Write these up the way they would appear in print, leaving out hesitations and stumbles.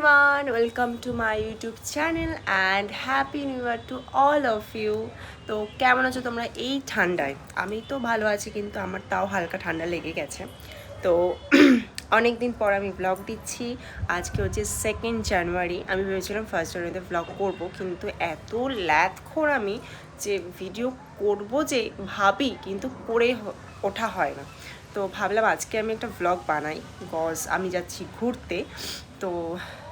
everyone, welcome to my YouTube channel and happy new year to all of you. তো কেমন আছো তোমরা এই ঠান্ডায়? আমি তো ভালো আছি, কিন্তু আমার তাও হালকা ঠান্ডা লেগে গেছে। তো অনেক দিন পর আমি ব্লগ দিচ্ছি। আজকে হচ্ছে 2nd জানুয়ারি। আমি ভেবেছিলাম 1st জানুয়ারিতে ব্লগ করব, কিন্তু এত ল্যাদখোর আমি যে ভিডিও করব যে ভাবি, কিন্তু করে ওঠা হয় না। তো ভাবলাম আজকে আমি একটা ব্লগ বানাই, বিকজ আমি যাচ্ছি ঘুরতে। তো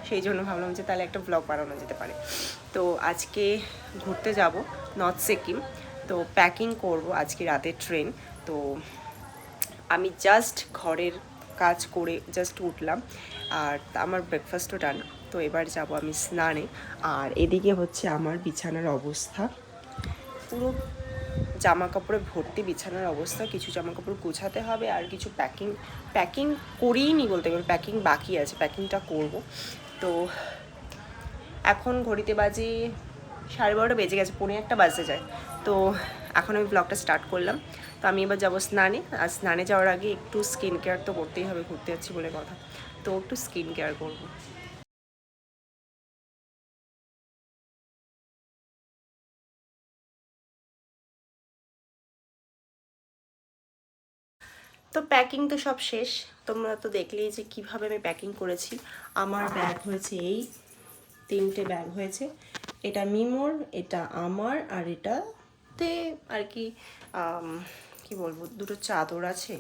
সেই জন্য ভাবলাম যে তাহলে একটা ব্লগ বানানো যেতে পারে। তো আজকে ঘুরতে যাব নর্থ সিকিম। তো প্যাকিং করব, আজকে রাতের ট্রেন। তো আমি জাস্ট ঘরের কাজ করে জাস্ট উঠলাম, আর আমার ব্রেকফাস্টও ডান। তো এবার যাব আমি স্নানে। আর এদিকে হচ্ছে আমার বিছানার অবস্থা, পুরো জামা কাপড়ে ভর্তি বিছানার অবস্থা। কিছু জামা কাপড় গোছাতে হবে, আর কিছু প্যাকিং করিনি বলতে গেলে, প্যাকিং বাকি আছে, প্যাকিংটা করব। তো এখন ঘড়িতে বাজে 12:30 বেজে গেছে, 1:45 বাজতে যায়। তো এখন আমি ব্লগটা স্টার্ট করলাম। তো আমি এবার যাবো স্নানে, আর স্নানে যাওয়ার আগে একটু স্কিন কেয়ার তো করতেই হবে, ঘুরতে যাচ্ছি বলে কথা। তো একটু স্কিন কেয়ার করবো। তো প্যাকিং তো সব শেষ। তোমরা তো দেখলেই যে কীভাবে আমি প্যাকিং করেছি। আমার ব্যাগ হয়েছে এই 3টে ব্যাগ হয়েছে। এটা মিমোর, এটা আমার, আর এটাতে আর কি কি বলবো, 2টো চাদর আছে,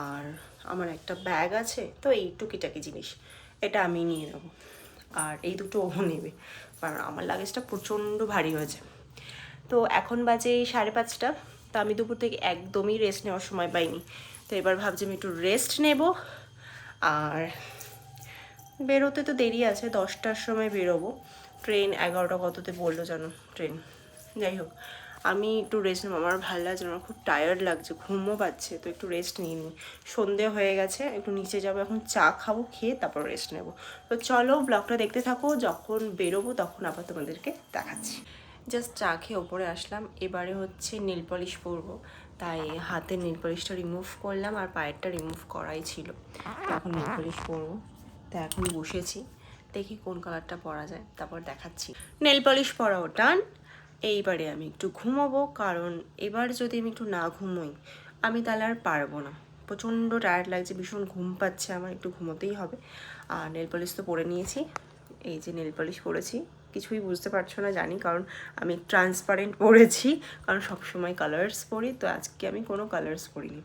আর আমার একটা ব্যাগ আছে। তো এই টুকিটাকি জিনিস এটা আমি নিয়ে নেবো, আর এই দুটো ও নেবে, কারণ আমার লাগেজটা প্রচণ্ড ভারী হয়েছে। তো এখন বাজে 5:30। তো আমি দুপুর থেকে একদমই রেস্ট নেওয়ার সময় পাইনি। তো এবার ভাবছি আমি একটু রেস্ট নেব। আর বেরোতে তো দেরি আছে, 10টার সময় বেরোবো। ট্রেন 11টা কততে বললো জানো ট্রেন। যাই হোক, আমি একটু রেস্ট নেবো, আমার ভালো লাগছে, আমার খুব টায়ার্ড লাগছে, ঘুমও পাচ্ছে। তো একটু রেস্ট নিয়ে নিই। সন্ধে হয়ে গেছে, একটু নিচে যাবো, এখন চা খাবো, খেয়ে তারপর রেস্ট নেবো। তো চলো ব্লগটা দেখতে থাকো, যখন বেরোবো তখন আবার তোমাদেরকে দেখাচ্ছি। জাস্ট চা খেয়ে ওপরে আসলাম। এবারে হচ্ছে নেল পলিশ পরবো, তাই হাতের নেল পলিশটা রিমুভ করলাম, আর পায়েরটা রিমুভ করাই ছিল। এখন নেল পলিশ পরবো। তো এখন বসেছি, দেখি কোন কালারটা পরা যায়, তারপর দেখাচ্ছি। নেল পলিশ পরাও ডান। এইবারে আমি একটু ঘুমোবো, কারণ এবার যদি আমি একটু না ঘুমোই আমি তাহলে আর পারবো না। প্রচণ্ড টায়ার্ড লাগছে, ভীষণ ঘুম পাচ্ছে, আমার একটু ঘুমোতেই হবে। আর নেল পলিশ তো পরে নিয়েছি, এই যে নেল পলিশ পরেছি। কিছুই বুঝতে পারছো না জানি, কারণ আমি ট্রান্সপারেন্ট পরেছি, কারণ সবসময় কালার্স পরি, তো আজকে আমি কোনো কালার্স পরিনি।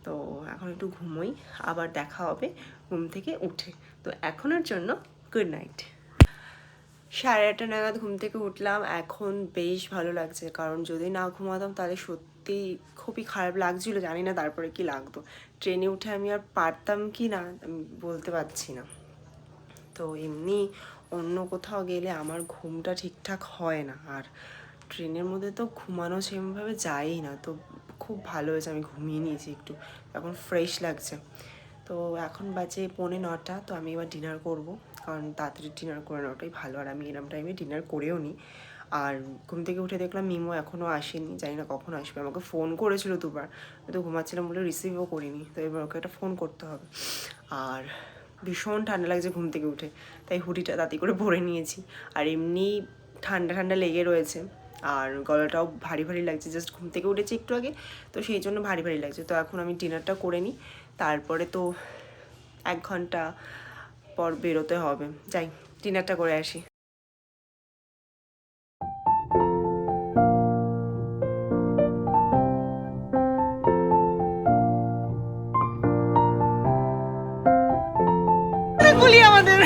তো এখন একটু ঘুমোই, আবার দেখা হবে ঘুম থেকে উঠে। তো এখনের জন্য গুড নাইট। 8:30 নাগাদ ঘুম থেকে উঠলাম। এখন বেশ ভালো লাগছে, কারণ যদি না ঘুমাতাম তাহলে সত্যি খুবই খারাপ লাগছিলো, জানি না তারপরে কি লাগতো। ট্রেনে উঠে আমি আর পারতাম কি না আমি বলতে পারছি না। তো এমনি অন্য কোথাও গেলে আমার ঘুমটা ঠিকঠাক হয় না, আর ট্রেনের মধ্যে তো ঘুমানো সেরকমভাবে যায়ই না। তো খুব ভালো হয়েছে আমি ঘুমিয়ে নিয়েছি একটু, এখন ফ্রেশ লাগছে। তো এখন বাজে 8:45। তো আমি এবার ডিনার করব, কারণ তাড়াতাড়ি ডিনার করে নেওয়াটাই ভালো, আর আমি এরম টাইমে ডিনার করেও নিই। আর ঘুম থেকে উঠে দেখলাম মিমো এখনও আসেনি, জানি না কখন আসবে। আমাকে ফোন করেছিল দুবার, তো ঘুমাচ্ছিলাম বলে রিসিভও করিনি। তো এবার ওকে একটা ফোন করতে হবে। আর ভীষণ ঠান্ডা লাগছে ঘুম থেকে উঠে, তাই হুডিটা তাড়াতাড়ি করে ভরে নিয়েছি। আর এমনি ঠান্ডা ঠান্ডা লেগে রয়েছে, আর গলাটাও ভারী ভারী লাগছে, জাস্ট ঘুম থেকে উঠেছি একটু আগে, তো সেই জন্য ভারী ভারী লাগছে। তো এখন আমি ডিনারটা করে নিই, তারপরে তো 1 ঘন্টা পর বেরোতে হবে। যাই ডিনারটা করে আসি। বলি আমাদের